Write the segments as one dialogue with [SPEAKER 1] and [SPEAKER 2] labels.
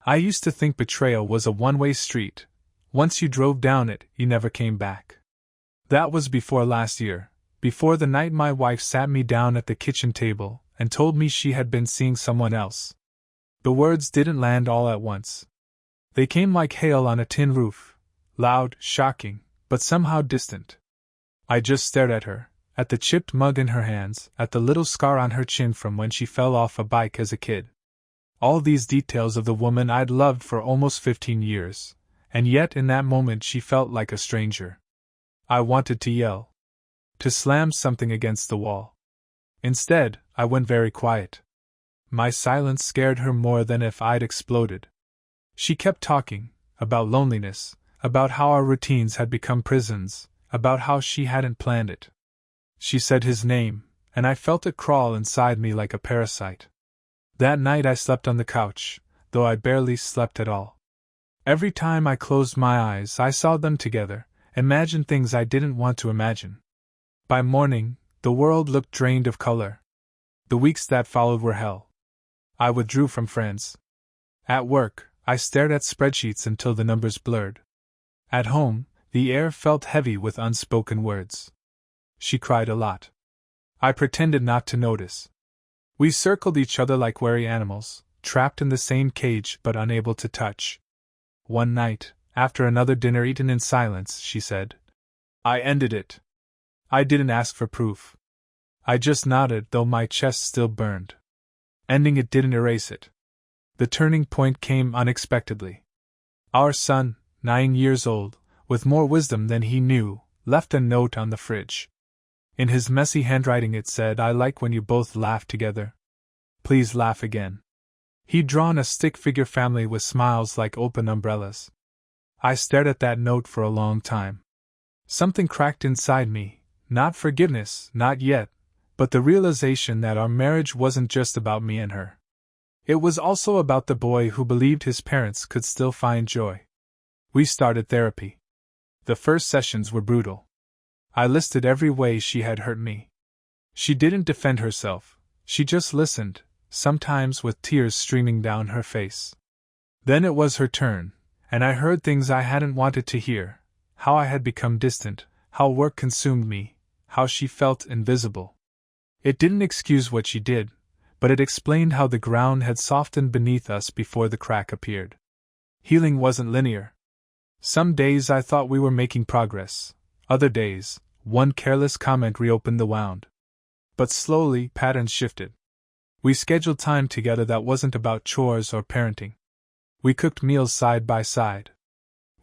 [SPEAKER 1] I used to think betrayal was a one-way street. Once you drove down it, you never came back. That was before last year, before the night my wife sat me down at the kitchen table and told me she had been seeing someone else. The words didn't land all at once. They came like hail on a tin roof, loud, shocking, but somehow distant. I just stared at her, at the chipped mug in her hands, at the little scar on her chin from when she fell off a bike as a kid. All these details of the woman I'd loved for almost 15 years, and yet in that moment she felt like a stranger. I wanted to yell, to slam something against the wall. Instead, I went very quiet. My silence scared her more than if I'd exploded. She kept talking, about loneliness, about how our routines had become prisons, about how she hadn't planned it. She said his name, and I felt it crawl inside me like a parasite. That night I slept on the couch, though I barely slept at all. Every time I closed my eyes I saw them together, imagined things I didn't want to imagine. By morning, the world looked drained of color. The weeks that followed were hell. I withdrew from friends. At work, I stared at spreadsheets until the numbers blurred. At home, the air felt heavy with unspoken words. She cried a lot. I pretended not to notice. We circled each other like wary animals, trapped in the same cage but unable to touch. One night, after another dinner eaten in silence, she said, "I ended it." I didn't ask for proof. I just nodded, though my chest still burned. Ending it didn't erase it. The turning point came unexpectedly. Our son, 9 years old, with more wisdom than he knew, left a note on the fridge. In his messy handwriting it said, "I like when you both laugh together. Please laugh again." He'd drawn a stick-figure family with smiles like open umbrellas. I stared at that note for a long time. Something cracked inside me, not forgiveness, not yet, but the realization that our marriage wasn't just about me and her. It was also about the boy who believed his parents could still find joy. We started therapy. The first sessions were brutal. I listed every way she had hurt me. She didn't defend herself, she just listened, sometimes with tears streaming down her face. Then it was her turn, and I heard things I hadn't wanted to hear, how I had become distant, how work consumed me, how she felt invisible. It didn't excuse what she did, but it explained how the ground had softened beneath us before the crack appeared. Healing wasn't linear. Some days I thought we were making progress, other days, one careless comment reopened the wound. But slowly, patterns shifted. We scheduled time together that wasn't about chores or parenting. We cooked meals side by side.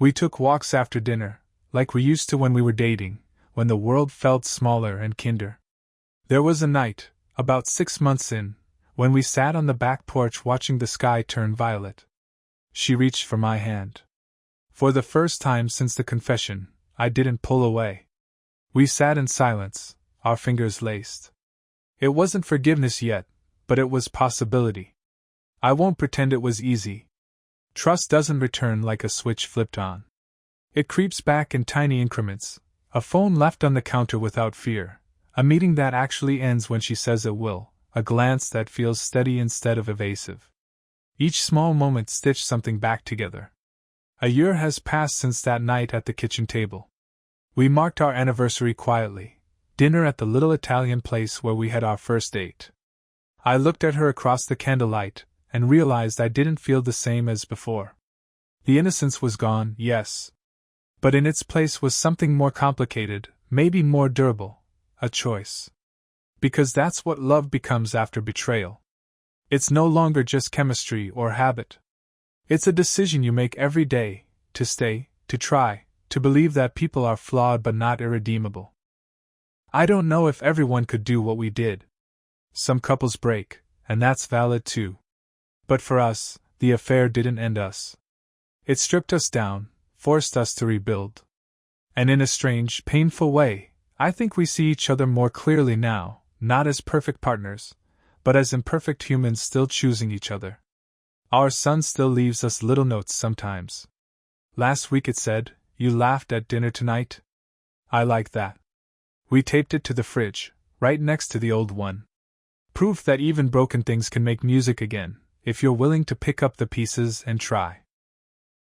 [SPEAKER 1] We took walks after dinner, like we used to when we were dating, when the world felt smaller and kinder. There was a night, about 6 months in, when we sat on the back porch watching the sky turn violet. She reached for my hand. For the first time since the confession, I didn't pull away. We sat in silence, our fingers laced. It wasn't forgiveness yet, but it was possibility. I won't pretend it was easy. Trust doesn't return like a switch flipped on. It creeps back in tiny increments, a phone left on the counter without fear, a meeting that actually ends when she says it will, a glance that feels steady instead of evasive. Each small moment stitched something back together. A year has passed since that night at the kitchen table. We marked our anniversary quietly, dinner at the little Italian place where we had our first date. I looked at her across the candlelight, and realized I didn't feel the same as before. The innocence was gone, yes. But in its place was something more complicated, maybe more durable, a choice. Because that's what love becomes after betrayal. It's no longer just chemistry or habit. It's a decision you make every day, to stay, to try, to believe that people are flawed but not irredeemable. I don't know if everyone could do what we did. Some couples break, and that's valid too. But for us, the affair didn't end us. It stripped us down, forced us to rebuild. And in a strange, painful way, I think we see each other more clearly now, not as perfect partners, but as imperfect humans still choosing each other. Our son still leaves us little notes sometimes. Last week it said, "You laughed at dinner tonight?" I like that. We taped it to the fridge, right next to the old one. Proof that even broken things can make music again, if you're willing to pick up the pieces and try.